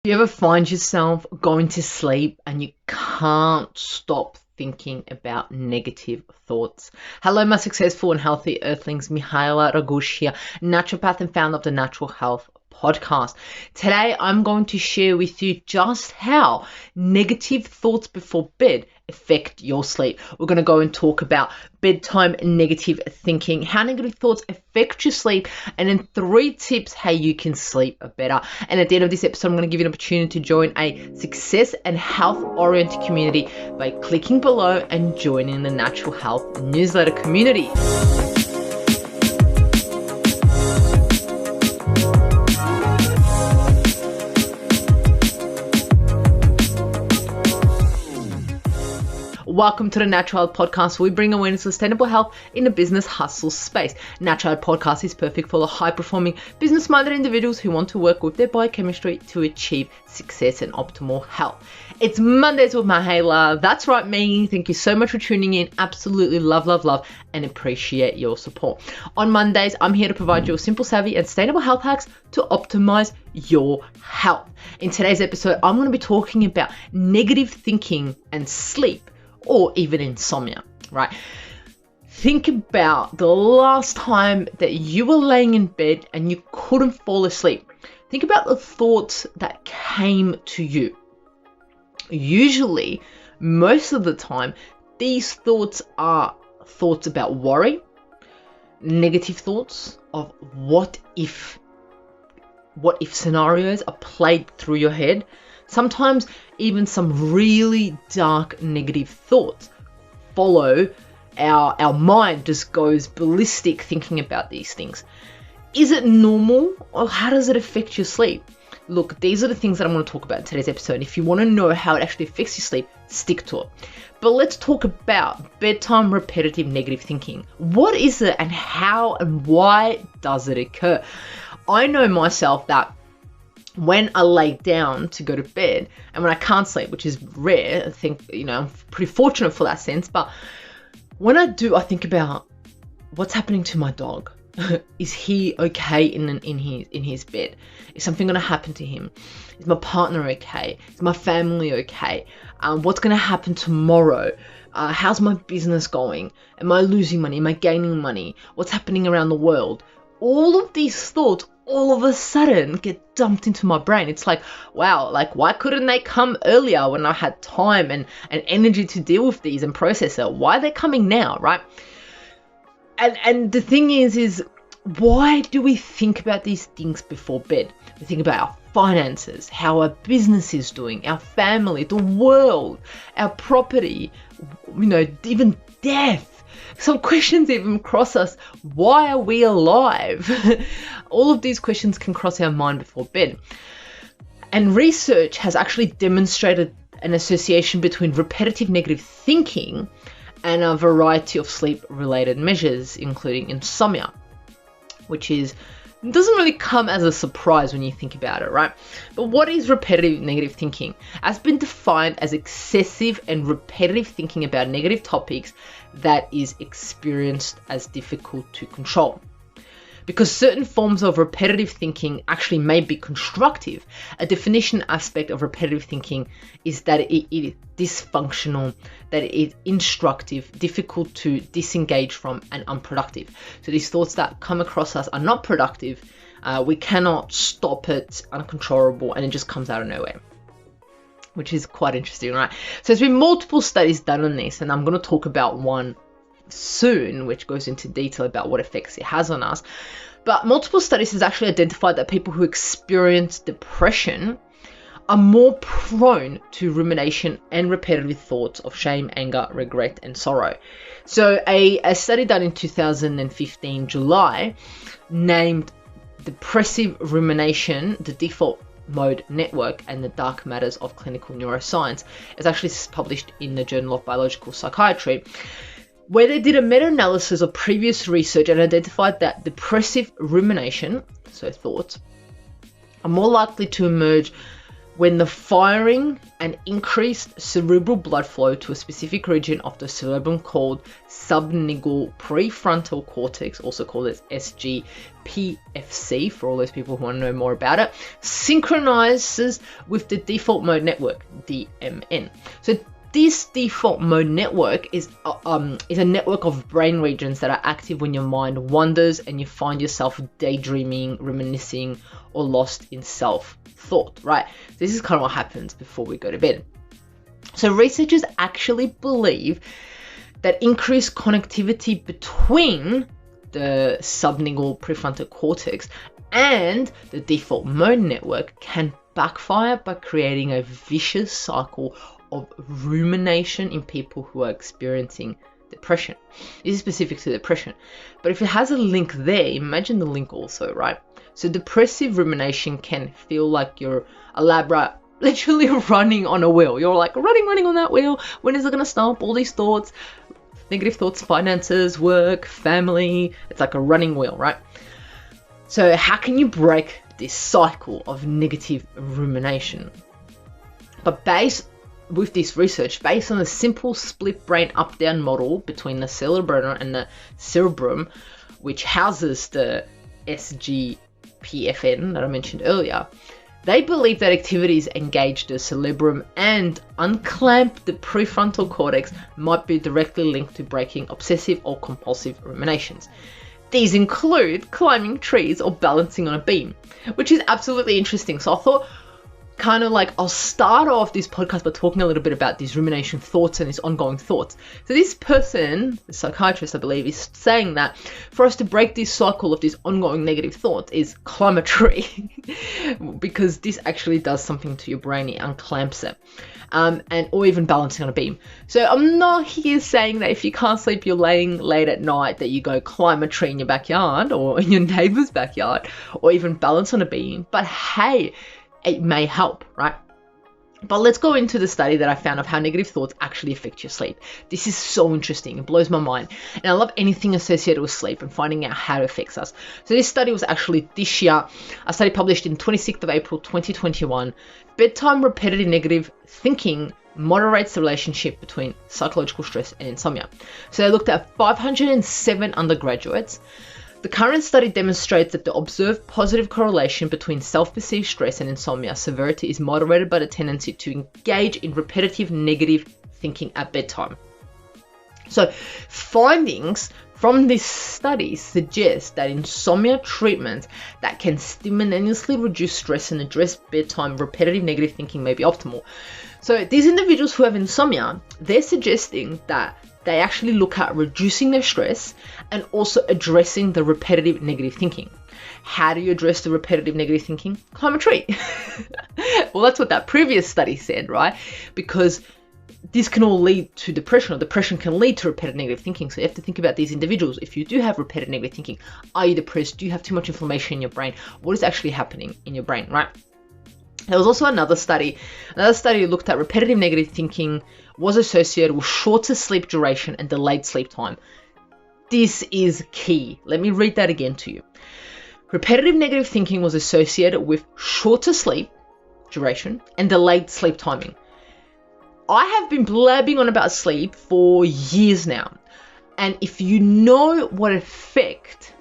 You ever find yourself going to sleep and you can't stop thinking about negative thoughts? Hello, my successful and healthy earthlings. Mihaela Ragush here, naturopath and founder of the Natural Health Podcast. Today, I'm going to share with you just how negative thoughts before bed affect your sleep. We're going to go and talk about bedtime negative thinking, how negative thoughts affect your sleep, and then 3 tips how you can sleep better. And at the end of this episode, I'm going to give you an opportunity to join a success and health-oriented community by clicking below and joining the Natural Health newsletter community. Welcome to the Natural Health Podcast, where we bring awareness of sustainable health in the business hustle space. Natural Health Podcast is perfect for the high-performing, business-minded individuals who want to work with their biochemistry to achieve success and optimal health. It's Mondays with Mihaela. That's right, me. Thank you so much for tuning in. Absolutely love, and appreciate your support. On Mondays, I'm here to provide you with simple, savvy, and sustainable health hacks to optimize your health. In today's episode, I'm going to be talking about negative thinking and sleep, or even insomnia, right? Think about the last time that you were laying in bed and you couldn't fall asleep. Think about the thoughts that came to you. Usually, most of the time, these thoughts are thoughts about worry, negative thoughts of what if scenarios are played through your head. Sometimes even some really dark negative thoughts follow. Our mind just goes ballistic thinking about these things. Is it normal, or how does it affect your sleep? Look, these are the things that I'm going to talk about in today's episode. If you want to know how it actually affects your sleep, stick to it. But let's talk about bedtime repetitive negative thinking. What is it, and how and why does it occur? I know myself that when I lay down to go to bed and when I can't sleep, which is rare, I think, I'm pretty fortunate for that sense, but when I do, I think about what's happening to my dog. Is he okay in his bed? Is something going to happen to him? Is my partner okay? Is my family okay? What's going to happen tomorrow? How's my business going? Am I losing money? Am I gaining money? What's happening around the world? All of these thoughts all of a sudden get dumped into my brain. It's like, wow, why couldn't they come earlier when I had time and energy to deal with these and process it? Why are they coming now, right? And the thing is why do we think about these things before bed? We think about our finances, how our business is doing, our family, the world, our property, even death. Some questions even cross us. Why are we alive? All of these questions can cross our mind before bed. And research has actually demonstrated an association between repetitive negative thinking and a variety of sleep-related measures, including insomnia, which doesn't really come as a surprise when you think about it, right? But what is repetitive negative thinking? It's been defined as excessive and repetitive thinking about negative topics that is experienced as difficult to control. Because certain forms of repetitive thinking actually may be constructive, a definition aspect of repetitive thinking is that it is dysfunctional, that it is instructive, difficult to disengage from, and unproductive. So these thoughts that come across us are not productive, we cannot stop it, uncontrollable, and it just comes out of nowhere, which is quite interesting, right? So there's been multiple studies done on this, and I'm going to talk about one soon, which goes into detail about what effects it has on us. But multiple studies has actually identified that people who experience depression are more prone to rumination and repetitive thoughts of shame, anger, regret, and sorrow. So a study done in 2015 July named depressive rumination the default mode network and the dark matters of clinical neuroscience. It's actually published in the Journal of Biological Psychiatry, where they did a meta-analysis of previous research and identified that depressive rumination, so thoughts, are more likely to emerge when the firing and increased cerebral blood flow to a specific region of the cerebrum called sublingual prefrontal cortex, also called as SGPFC for all those people who want to know more about it, synchronizes with the default mode network, DMN. So this default mode network is a network of brain regions that are active when your mind wanders and you find yourself daydreaming, reminiscing, or lost in self-thought, right? This is kind of what happens before we go to bed. So researchers actually believe that increased connectivity between the sublingual prefrontal cortex and the default mode network can backfire by creating a vicious cycle of rumination in people who are experiencing depression. This is specific to depression, but if it has a link there, imagine the link also, right? So depressive rumination can feel like you're a lab rat literally running on a wheel. You're like running on that wheel. When is it going to stop? All these thoughts, negative thoughts, finances, work, family. It's like a running wheel, right? So how can you break this cycle of negative rumination? But with this research, based on a simple split brain up-down model between the cerebellum and the cerebrum, which houses the SGPFN that I mentioned earlier, they believe that activities engage the cerebrum and unclamp the prefrontal cortex might be directly linked to breaking obsessive or compulsive ruminations. These include climbing trees or balancing on a beam, which is absolutely interesting. So I thought, kind of like, I'll start off this podcast by talking a little bit about these rumination thoughts and these ongoing thoughts. So this person, the psychiatrist, I believe, is saying that for us to break this cycle of these ongoing negative thoughts is climb a tree because this actually does something to your brain. It unclamps it. Or even balancing on a beam. So I'm not here saying that if you can't sleep, you're laying late at night, that you go climb a tree in your backyard or in your neighbor's backyard or even balance on a beam. But hey, it may help, right? But let's go into the study that I found of how negative thoughts actually affect your sleep. This is so interesting. It blows my mind. And I love anything associated with sleep and finding out how it affects us. So this study was actually this year, a study published in 26th of April, 2021. Bedtime repetitive negative thinking moderates the relationship between psychological stress and insomnia. So they looked at 507 undergraduates. The current study demonstrates that the observed positive correlation between self-perceived stress and insomnia severity is moderated by the tendency to engage in repetitive negative thinking at bedtime. So findings from this study suggest that insomnia treatments that can simultaneously reduce stress and address bedtime repetitive negative thinking may be optimal. So these individuals who have insomnia, they're suggesting that they actually look at reducing their stress and also addressing the repetitive negative thinking. How do you address the repetitive negative thinking? Climb a tree. Well, that's what that previous study said, right? Because this can all lead to depression, or depression can lead to repetitive negative thinking. So you have to think about these individuals. If you do have repetitive negative thinking, are you depressed? Do you have too much inflammation in your brain? What is actually happening in your brain, right? There was also another study. Another study looked at repetitive negative thinking was associated with shorter sleep duration and delayed sleep time. This is key. Let me read that again to you. Repetitive negative thinking was associated with shorter sleep duration and delayed sleep timing. I have been blabbing on about sleep for years now. And if you know what effect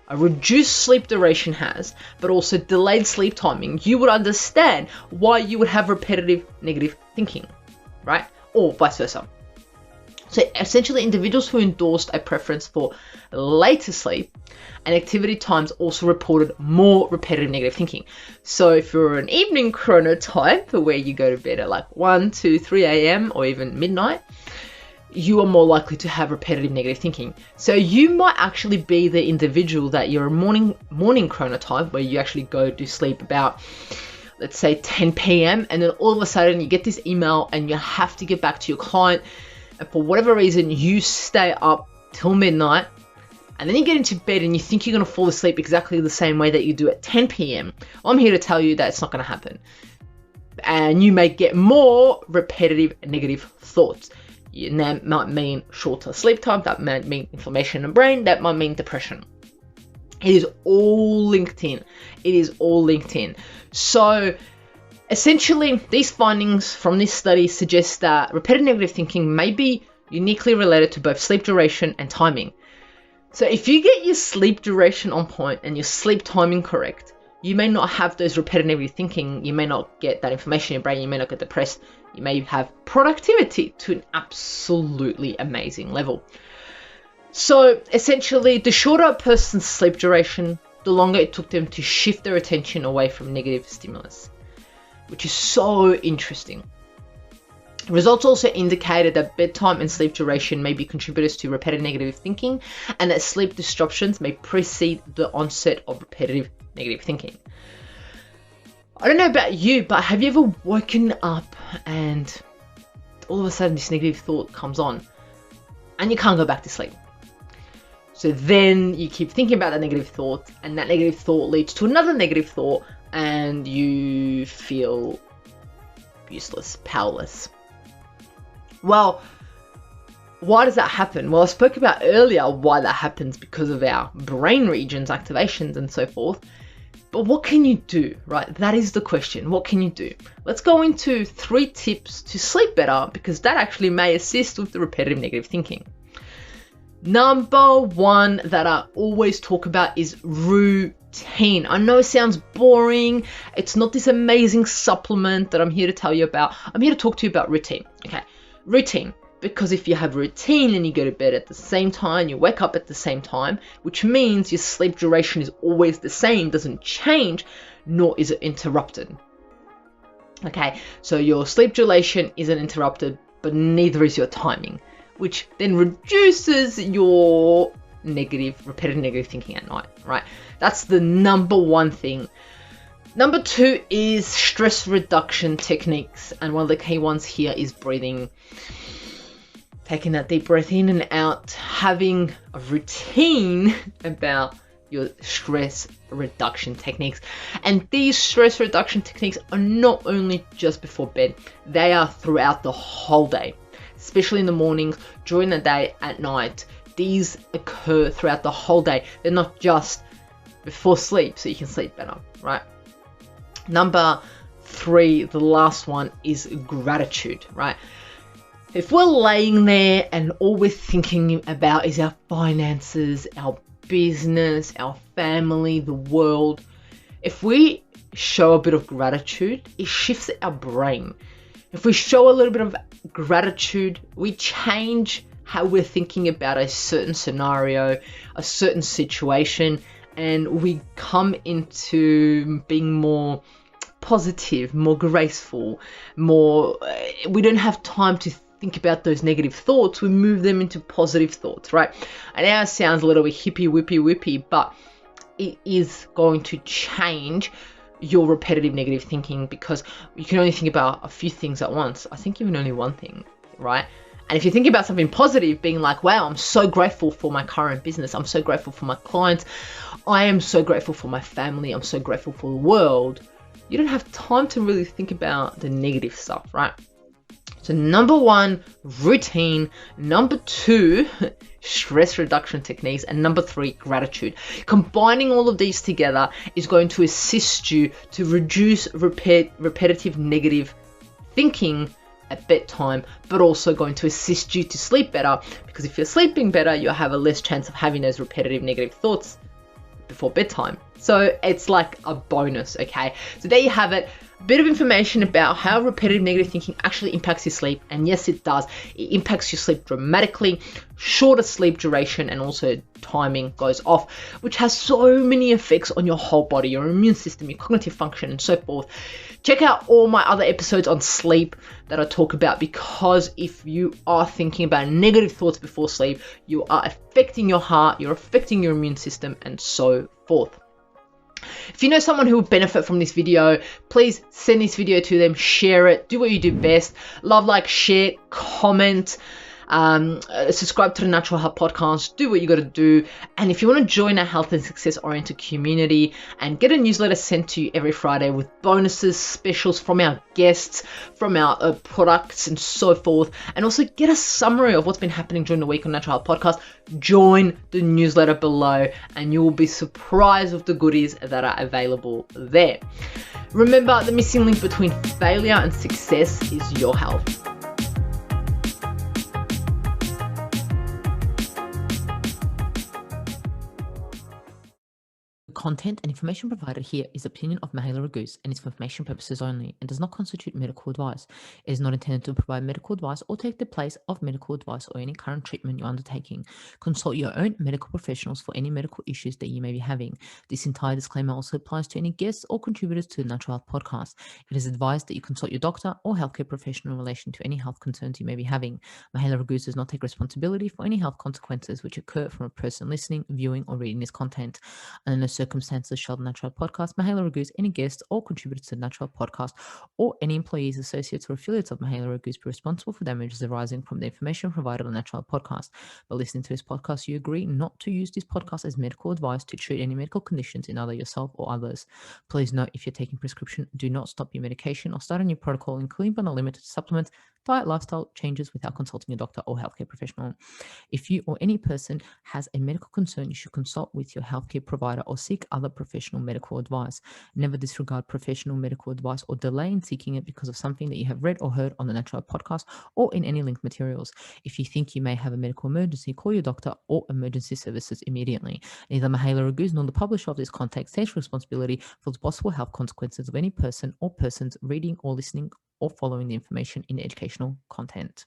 a reduced sleep duration has, but also delayed sleep timing, you would understand why you would have repetitive negative thinking, right? Or vice versa. So essentially, individuals who endorsed a preference for later sleep and activity times also reported more repetitive negative thinking. So if you're an evening chronotype where you go to bed at like 1, 2, 3 a.m. or even midnight, you are more likely to have repetitive negative thinking. So you might actually be the individual that you're a morning chronotype where you actually go to sleep about, let's say 10 p.m. and then all of a sudden you get this email and you have to get back to your client, and for whatever reason you stay up till midnight, and then you get into bed and you think you're going to fall asleep exactly the same way that you do at 10 p.m. I'm here to tell you that it's not going to happen. And you may get more repetitive negative thoughts. That might mean shorter sleep time, that might mean inflammation in the brain, that might mean depression. It is all linked in. It is all linked in. So Essentially, these findings from this study suggest that repetitive negative thinking may be uniquely related to both sleep duration and timing. So if you get your sleep duration on point and your sleep timing correct, you may not have those repetitive negative thinking, you may not get that information in your brain, you may not get depressed, you may have productivity to an absolutely amazing level. So essentially, the shorter a person's sleep duration, the longer it took them to shift their attention away from negative stimulus, which is so interesting. Results also indicated that bedtime and sleep duration may be contributors to repetitive negative thinking, and that sleep disruptions may precede the onset of repetitive negative thinking. I don't know about you, but have you ever woken up and all of a sudden this negative thought comes on and you can't go back to sleep? So then you keep thinking about that negative thought, and that negative thought leads to another negative thought, and you feel useless, powerless. Well, why does that happen? Well, I spoke about earlier why that happens, because of our brain regions, activations, and so forth. But what can you do, right? That is the question. What can you do? Let's go into 3 tips to sleep better, because that actually may assist with the repetitive negative thinking. Number 1 that I always talk about is routine. I know it sounds boring. It's not this amazing supplement that I'm here to tell you about. I'm here to talk to you about routine. Okay, routine. Because if you have routine and you go to bed at the same time, you wake up at the same time, which means your sleep duration is always the same, doesn't change, nor is it interrupted. Okay, so your sleep duration isn't interrupted, but neither is your timing, which then reduces your repetitive negative thinking at night, right? That's the number 1 thing. Number 2 is stress reduction techniques. And one of the key ones here is breathing. Taking that deep breath in and out, having a routine about your stress reduction techniques. And these stress reduction techniques are not only just before bed, they are throughout the whole day. Especially in the mornings, during the day, at night. These occur throughout the whole day. They're not just before sleep, so you can sleep better, right? Number 3, the last one, is gratitude, right? If we're laying there and all we're thinking about is our finances, our business, our family, the world, if we show a bit of gratitude, it shifts our brain. If we show a little bit of gratitude, we change how we're thinking about a certain scenario, a certain situation, and we come into being more positive, more graceful, we don't have time to think about those negative thoughts. We move them into positive thoughts, right? And now it sounds a little bit hippy, but it is going to change your repetitive negative thinking, because you can only think about a few things at once. I think even only one thing, right? And if you think about something positive, being like, wow, I'm so grateful for my current business. I'm so grateful for my clients. I am so grateful for my family. I'm so grateful for the world. You don't have time to really think about the negative stuff, right? So number 1, routine. Number 2, stress reduction techniques. And number 3, gratitude. Combining all of these together is going to assist you to reduce repetitive negative thinking at bedtime, but also going to assist you to sleep better, because if you're sleeping better, you'll have a less chance of having those repetitive negative thoughts before bedtime. So it's like a bonus, okay? So there you have it. A bit of information about how repetitive negative thinking actually impacts your sleep. And yes, it does. It impacts your sleep dramatically. Shorter sleep duration and also timing goes off, which has so many effects on your whole body, your immune system, your cognitive function, and so forth. Check out all my other episodes on sleep that I talk about, because if you are thinking about negative thoughts before sleep, you are affecting your heart, you're affecting your immune system, and so forth. If you know someone who would benefit from this video, please send this video to them, share it, do what you do best. Love, like, share, comment, subscribe to the Natural Health Podcast, do what you got to do. And if you want to join our health and success oriented community and get a newsletter sent to you every Friday with bonuses, specials from our guests, from our products, and so forth, and also get a summary of what's been happening during the week on Natural Health Podcast, join the newsletter below and you will be surprised with the goodies that are available there. Remember, the missing link between failure and success is your health. Content and information provided here is opinion of Mahela Raguse and is for information purposes only and does not constitute medical advice. It is not intended to provide medical advice or take the place of medical advice or any current treatment you're undertaking. Consult your own medical professionals for any medical issues that you may be having. This entire disclaimer also applies to any guests or contributors to the Natural Health Podcast. It is advised that you consult your doctor or healthcare professional in relation to any health concerns you may be having. Mahela Raguse does not take responsibility for any health consequences which occur from a person listening, viewing, or reading this content. Under no circumstances shall the Natural Podcast, Mahela Raguse, any guests or contributors to the Natural Podcast, or any employees, associates, or affiliates of Mahela Raguse be responsible for damages arising from the information provided on the Natural Podcast. By listening to this podcast, you agree not to use this podcast as medical advice to treat any medical conditions in either yourself or others. Please note, if you're taking prescription, do not stop your medication or start a new protocol, including but not limited to supplements, diet, lifestyle changes without consulting a doctor or healthcare professional. If you or any person has a medical concern, you should consult with your healthcare provider or seek other professional medical advice. Never disregard professional medical advice or delay in seeking it because of something that you have read or heard on the Natural Podcast or in any linked materials. If you think you may have a medical emergency, call your doctor or emergency services immediately. Neither Mahela Raguse nor the publisher of this content takes responsibility for the possible health consequences of any person or persons reading or listening or following the information in the educational content.